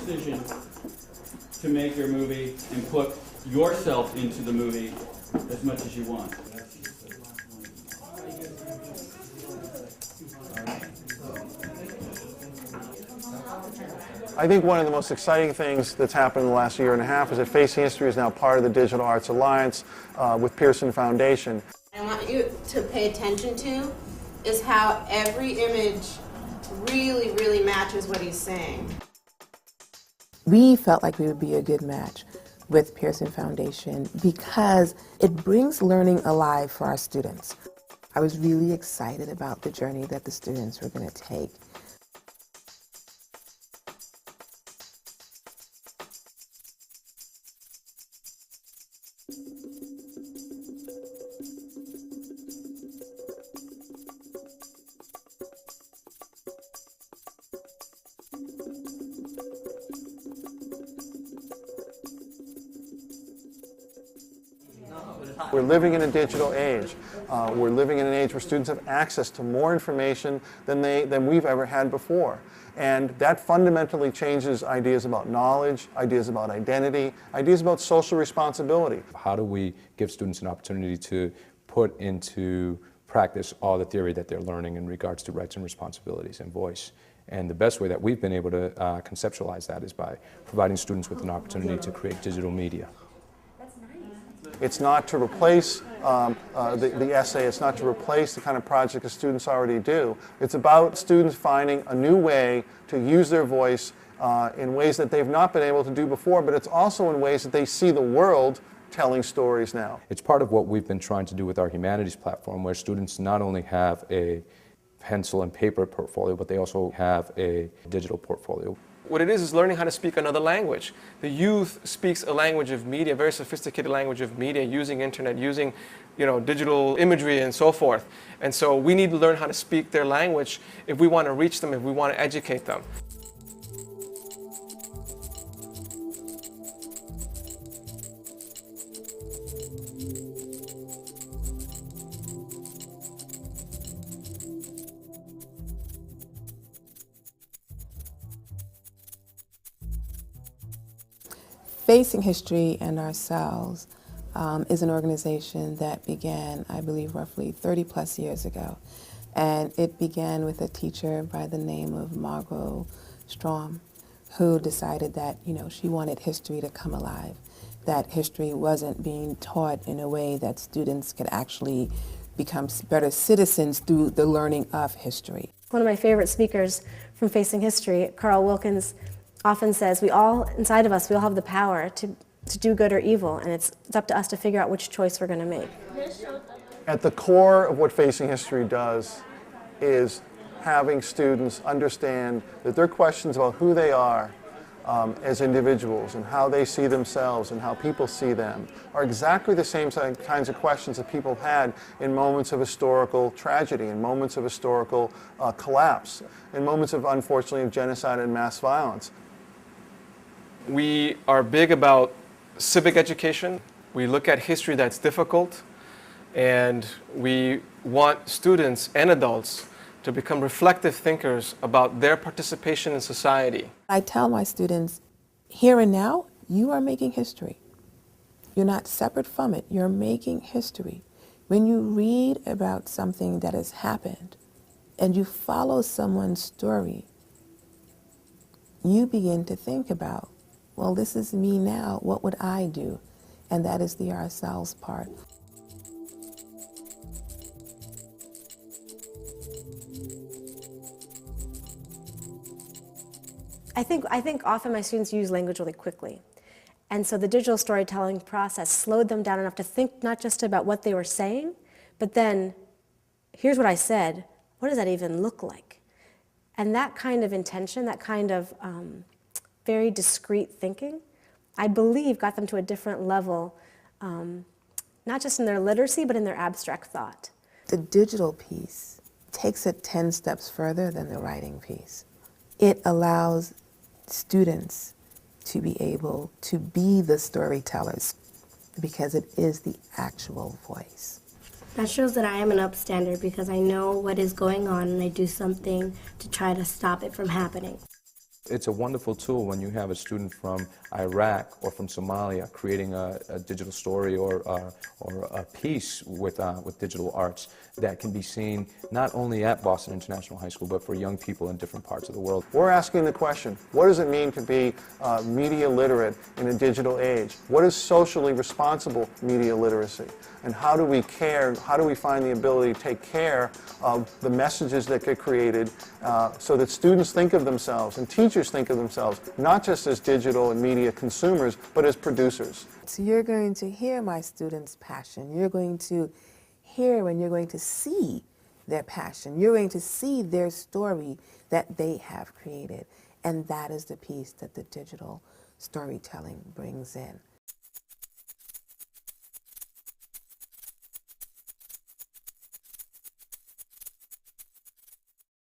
decision to make your movie and put yourself into the movie as much as you want. I think one of the most exciting things that's happened in the last year and a half is that Facing History is now part of the Digital Arts Alliance with Pearson Foundation. I want you to pay attention to is how every image really, really matches what he's saying. We felt like we would be a good match with Pearson Foundation because it brings learning alive for our students. I was really excited about the journey that the students were going to take. We're living in a digital age. We're living in an age where students have access to more information than we've ever had before. And that fundamentally changes ideas about knowledge, ideas about identity, ideas about social responsibility. How do we give students an opportunity to put into practice all the theory that they're learning in regards to rights and responsibilities and voice? And the best way that we've been able to conceptualize that is by providing students with an opportunity to create digital media. It's not to replace the essay, it's not to replace the kind of project the students already do. It's about students finding a new way to use their voice in ways that they've not been able to do before, but it's also in ways that they see the world telling stories now. It's part of what we've been trying to do with our humanities platform, where students not only have a pencil and paper portfolio, but they also have a digital portfolio. What it is learning how to speak another language. The youth speaks a language of media, a very sophisticated language of media, using internet, using digital imagery and so forth. And so we need to learn how to speak their language if we want to reach them, if we want to educate them. Facing History and Ourselves is an organization that began, I believe, roughly 30 plus years ago. And it began with a teacher by the name of Margot Strom, who decided that, she wanted history to come alive, that history wasn't being taught in a way that students could actually become better citizens through the learning of history. One of my favorite speakers from Facing History, Carl Wilkins, often says inside of us, we all have the power to do good or evil, and it's up to us to figure out which choice we're going to make. At the core of what Facing History does is having students understand that their questions about who they are as individuals and how they see themselves and how people see them are exactly the same kinds of questions that people had in moments of historical tragedy, in moments of historical collapse, in moments of, unfortunately, of genocide and mass violence. We are big about civic education. We look at history that's difficult, and we want students and adults to become reflective thinkers about their participation in society. I tell my students, here and now, you are making history. You're not separate from it. You're making history. When you read about something that has happened and you follow someone's story, you begin to think about, well, this is me now. What would I do? And that is the ourselves part. I think often my students use language really quickly. And so the digital storytelling process slowed them down enough to think not just about what they were saying, but then, here's what I said, what does that even look like? And that kind of intention, that kind of very discrete thinking, I believe got them to a different level, not just in their literacy, but in their abstract thought. The digital piece takes it 10 steps further than the writing piece. It allows students to be able to be the storytellers because it is the actual voice. That shows that I am an upstander because I know what is going on and I do something to try to stop it from happening. It's a wonderful tool when you have a student from Iraq or from Somalia creating a digital story or a piece with digital arts that can be seen not only at Boston International High School, but for young people in different parts of the world. We're asking the question, what does it mean to be media literate in a digital age? What is socially responsible media literacy? And how do we care, how do we find the ability to take care of the messages that get created so that students think of themselves and teachers think of themselves not just as digital and media consumers, but as producers. So you're going to hear my students' passion. You're going to hear and you're going to see their passion. You're going to see their story that they have created. And that is the piece that the digital storytelling brings in.